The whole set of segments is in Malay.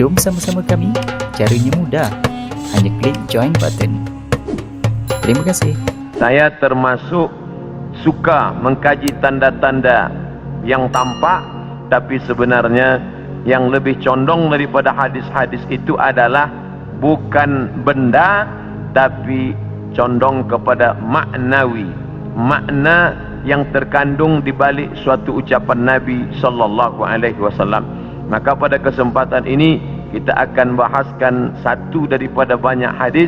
Jom sama-sama kami. Caranya mudah. Hanya klik join button. Terima kasih. Saya termasuk suka mengkaji tanda-tanda yang tampak, tapi sebenarnya yang lebih condong daripada hadis-hadis itu adalah bukan benda, tapi condong kepada maknawi, makna yang terkandung di balik suatu ucapan Nabi sallallahu alaihi wasallam. Maka pada kesempatan ini kita akan bahaskan satu daripada banyak hadis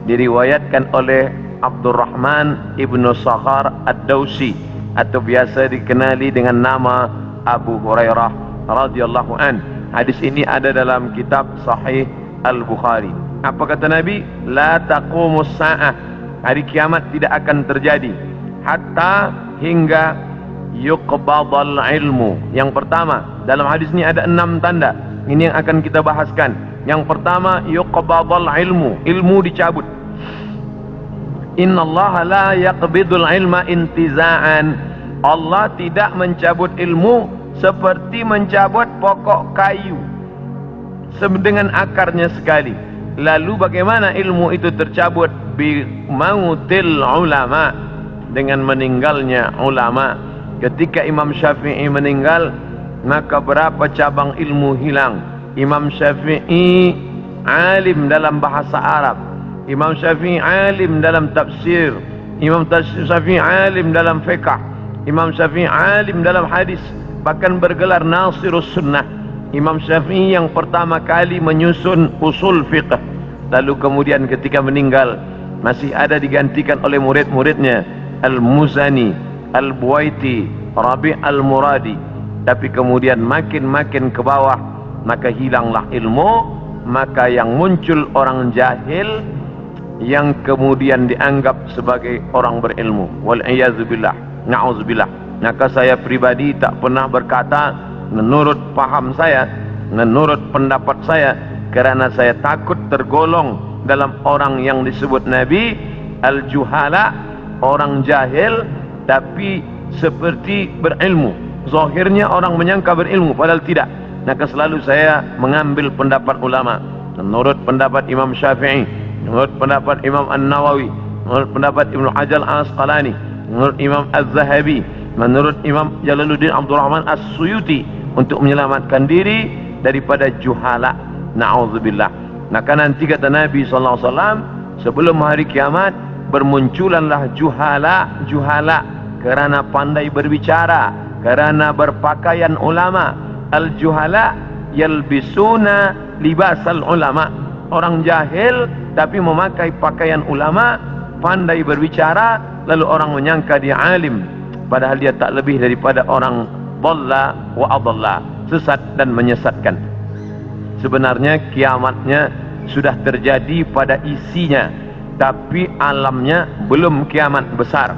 diriwayatkan oleh Abdurrahman ibnu Sakhar ad-Dawsi atau biasa dikenali dengan nama Abu Hurairah radhiyallahu an. Hadis ini ada dalam kitab Sahih Al-Bukhari. Apa kata Nabi? La taqumus sa'ah. Hari kiamat tidak akan terjadi hatta hingga yuqbadal ilmu. Yang pertama, dalam hadis ini ada 6 tanda. Ini yang akan kita bahaskan. Yang pertama, yuqbadal ilmu. Ilmu dicabut. Innallaha la yaqbidul ilma intiza'an. Allah tidak mencabut ilmu seperti mencabut pokok kayu dengan akarnya sekali. Lalu bagaimana ilmu itu tercabut? Bi mautil ulama, dengan meninggalnya ulama. Ketika Imam Syafi'i meninggal, maka berapa cabang ilmu hilang. Imam Syafi'i alim dalam bahasa Arab, Imam Syafi'i alim dalam tafsir, Imam Syafi'i alim dalam fiqh, Imam Syafi'i alim dalam hadis, bahkan bergelar Nasirus Sunnah. Imam Syafi'i yang pertama kali menyusun usul fiqh. Lalu kemudian ketika meninggal masih ada digantikan oleh murid-muridnya, Al-Muzani, Al-Buwaiti, Rabi' Al-Muradi. Tapi kemudian makin ke bawah, maka hilanglah ilmu. Maka yang muncul orang jahil yang kemudian dianggap sebagai orang berilmu. Wal'iyadzubillah, na'udzubillah. Maka saya pribadi tak pernah berkata menurut paham saya, menurut pendapat saya, kerana saya takut tergolong dalam orang yang disebut Nabi al-juhala, orang jahil tapi seperti berilmu. Zahirnya orang menyangka berilmu padahal tidak. Maka selalu saya mengambil pendapat ulama. Menurut pendapat Imam Syafi'i, menurut pendapat Imam An-Nawawi, menurut pendapat Ibnu Hajar Al-Asqalani, menurut Imam Az-Zahabi, menurut Imam Jalaluddin Abdul Rahman As-Suyuti, untuk menyelamatkan diri daripada juhala. Na'udzubillah. Maka nanti kata Nabi SAW, sebelum hari kiamat bermunculanlah juhala kerana pandai berbicara, kerana berpakaian ulama. Al-juhala yalbisuna libasal ulama. Orang jahil tapi memakai pakaian ulama, pandai berbicara, lalu orang menyangka dia alim, padahal dia tak lebih daripada orang dhalla wa adalla, sesat dan menyesatkan. Sebenarnya kiamatnya sudah terjadi pada isinya, tapi alamnya belum kiamat besar.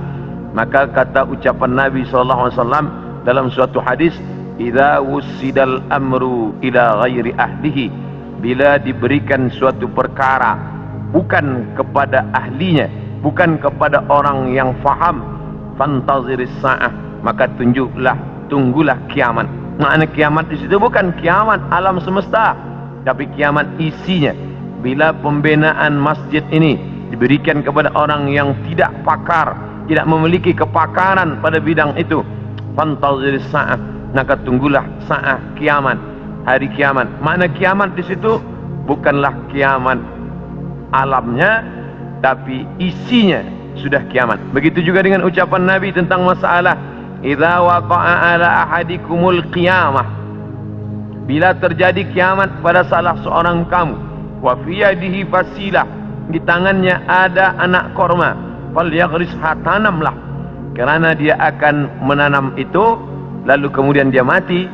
Maka kata ucapan Nabi SAW dalam suatu hadis, idza wussidal amru ila ghairi ahlihi, bila diberikan suatu perkara bukan kepada ahlinya, bukan kepada orang yang faham, fantaziris sa'ah, maka tunggulah kiamat. Makna kiamat di situ bukan kiamat alam semesta, tapi kiamat isinya. Bila pembinaan masjid ini diberikan kepada orang yang tidak pakar, tidak memiliki kepakaran pada bidang itu, fantaziris sa'ah, maka tunggulah sa'ah, kiamat, hari kiamat. Makna kiamat di situ bukanlah kiamat alamnya, tapi isinya sudah kiamat. Begitu juga dengan ucapan Nabi tentang masalah idza waqa'a ala ahadikumul qiyamah, bila terjadi kiamat pada salah seorang kamu, wa fi yadihi fasilah, di tangannya ada anak korma, falyaghrisha, tanamlah, kerana dia akan menanam itu, lalu kemudian dia mati.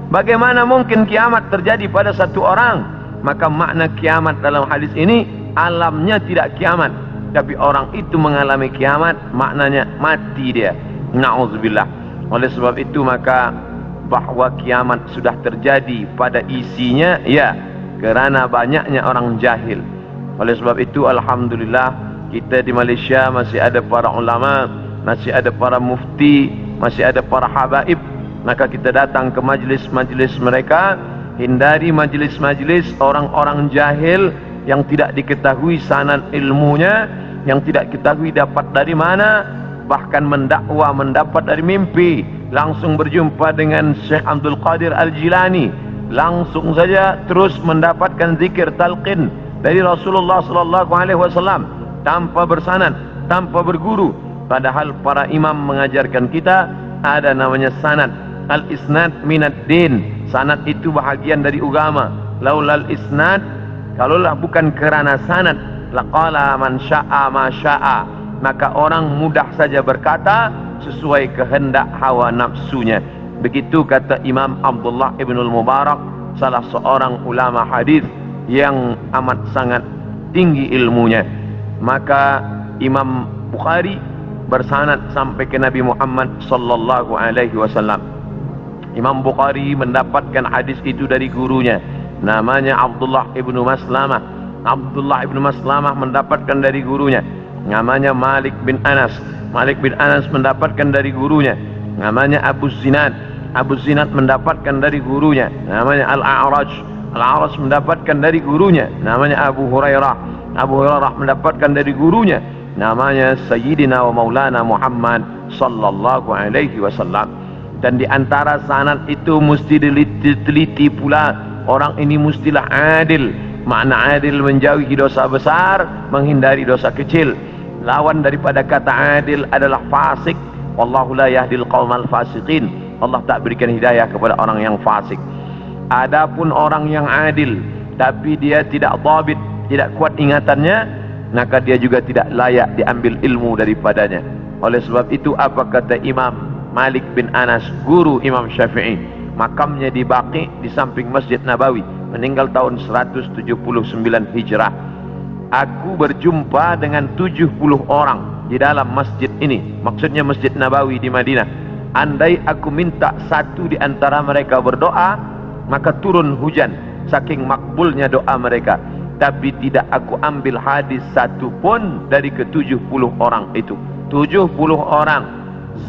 Bagaimana mungkin kiamat terjadi pada satu orang? Maka makna kiamat dalam hadis ini alamnya tidak kiamat, tapi orang itu mengalami kiamat, maknanya mati dia. Na'udzubillah. Oleh sebab itu maka bahwa kiamat sudah terjadi pada isinya, ya, kerana banyaknya orang jahil. Oleh sebab itu alhamdulillah kita di Malaysia masih ada para ulama, masih ada para mufti, masih ada para habaib. Maka kita datang ke majlis-majlis mereka, hindari majlis-majlis orang-orang jahil yang tidak diketahui sanad ilmunya, yang tidak diketahui dapat dari mana, bahkan mendakwa mendapat dari mimpi. Langsung berjumpa dengan Syekh Abdul Qadir Al-Jilani, langsung saja terus mendapatkan zikir talqin dari Rasulullah sallallahu alaihi wasallam tanpa bersanad, tanpa berguru. Padahal para imam mengajarkan kita ada namanya sanad. Al-isnad minad din. Sanad itu bahagian dari agama. Laulal isnad, kalaulah bukan kerana sanad, laqala man syaa ma syaa, maka orang mudah saja berkata sesuai kehendak hawa nafsunya. Begitu kata Imam Abdullah Ibnul Mubarak, salah seorang ulama hadis yang amat sangat tinggi ilmunya. Maka Imam Bukhari bersanad sampai ke Nabi Muhammad sallallahu alaihi wasallam. Imam Bukhari mendapatkan hadis itu dari gurunya, namanya Abdullah ibnu Maslamah. Abdullah ibnu Maslamah mendapatkan dari gurunya, namanya Malik bin Anas. Malik bin Anas mendapatkan dari gurunya, namanya Abu Zinad. Abu Zinad mendapatkan dari gurunya, namanya Al-A'raj. Al-A'raj mendapatkan dari gurunya, namanya Abu Hurairah. Abu Hurairah mendapatkan dari gurunya, namanya Sayyidina wa Maulana Muhammad sallallahu alaihi wasallam. Dan di antara sanad itu mesti diteliti pula, orang ini mestilah adil. Makna adil menjauhi dosa besar, menghindari dosa kecil. Lawan daripada kata adil adalah fasik. Wallahu la yahdil qaumal fasiqin. Allah tak berikan hidayah kepada orang yang fasik. Adapun orang yang adil tapi dia tidak dhabit, tidak kuat ingatannya, maka dia juga tidak layak diambil ilmu daripadanya. Oleh sebab itu apa kata Imam Malik bin Anas, guru Imam Syafi'i? Makamnya di Baqi di samping Masjid Nabawi, meninggal tahun 179 Hijrah. Aku berjumpa dengan 70 orang di dalam masjid ini, maksudnya Masjid Nabawi di Madinah. Andai aku minta satu di antara mereka berdoa, maka turun hujan, saking makbulnya doa mereka. Tapi tidak aku ambil hadis satu pun dari ke-70 orang itu. 70 orang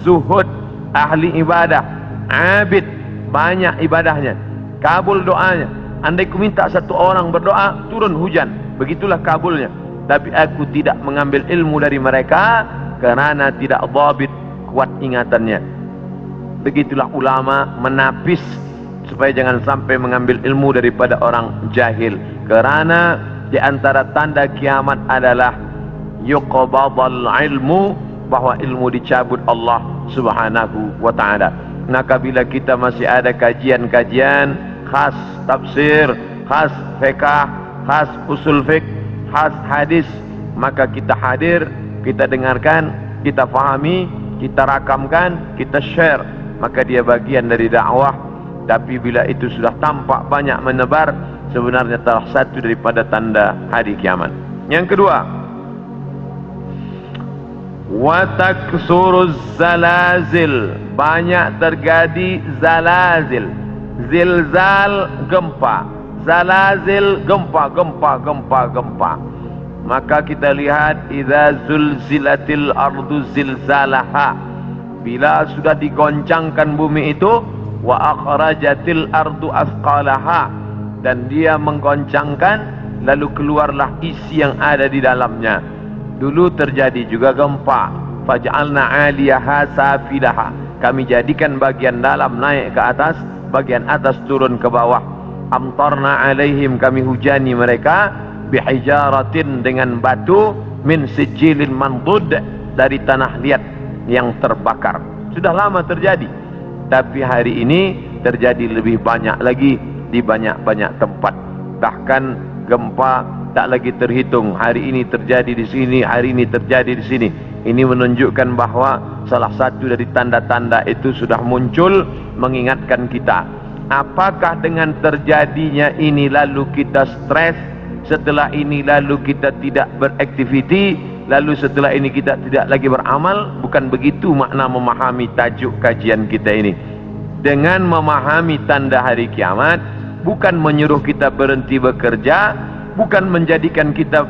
zuhud, ahli ibadah, abid, banyak ibadahnya, kabul doanya. Andai ku minta satu orang berdoa, turun hujan, begitulah kabulnya. Tapi aku tidak mengambil ilmu dari mereka kerana tidak dhabit, kuat ingatannya. Begitulah ulama menapis supaya jangan sampai mengambil ilmu daripada orang jahil. Kerana di antara tanda kiamat adalah yuqbadal ilmu, bahwa ilmu dicabut Allah subhanahu wa ta'ala. Maka bila kita masih ada kajian-kajian khas tafsir, khas fiqh, khas usul fiqh, khas hadis, maka kita hadir, kita dengarkan, kita fahami, kita rakamkan, kita share, maka dia bagian dari dakwah. Tapi bila itu sudah tampak banyak menebar, sebenarnya salah satu daripada tanda hari kiamat. Yang kedua, wa taksuruz zalazil, banyak terjadi zalazil. Zilzal, gempa. Zalazil, gempa. Maka kita lihat, idza zulzilatil ardu zilzalaha, bila sudah digoncangkan bumi itu, wa akhrajatil ardu athqalaha, dan dia menggoncangkan, lalu keluarlah isi yang ada di dalamnya. Dulu terjadi juga gempa, faj'alna 'aliyaha safilaha, kami jadikan bagian dalam naik ke atas, bagian atas turun ke bawah. Amtarna 'alaihim, kami hujani mereka, bihijaratin, dengan batu, min sijilin mandud, dari tanah liat yang terbakar. Sudah lama terjadi, tapi hari ini terjadi lebih banyak lagi di banyak-banyak tempat. Bahkan gempa tak lagi terhitung, hari ini terjadi di sini, hari ini terjadi di sini. Ini menunjukkan bahawa salah satu dari tanda-tanda itu sudah muncul, mengingatkan kita. Apakah dengan terjadinya ini lalu kita stres, setelah ini lalu kita tidak beraktiviti, lalu setelah ini kita tidak lagi beramal? Bukan begitu makna memahami tajuk kajian kita ini. Dengan memahami tanda hari kiamat, bukan menyuruh kita berhenti bekerja, bukan menjadikan kita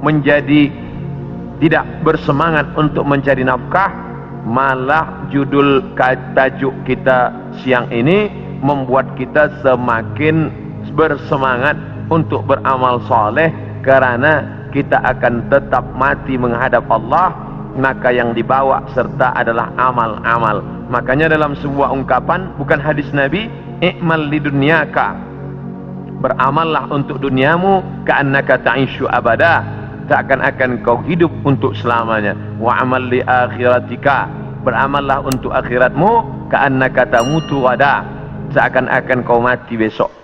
menjadi tidak bersemangat untuk mencari nafkah. Malah judul tajuk kita siang ini, membuat kita semakin bersemangat untuk beramal soleh, karena kita akan tetap mati menghadap Allah. Maka yang dibawa serta adalah amal-amal. Makanya dalam sebuah ungkapan, bukan hadis Nabi, i'mal lidunyaka, beramallah untuk duniamu, ka'annaka ta'ishu abada, seakan-akan kau hidup untuk selamanya. Wa amal li akhiratika, beramallah untuk akhiratmu, ka'annaka tamutu ghadan, seakan-akan kau mati besok.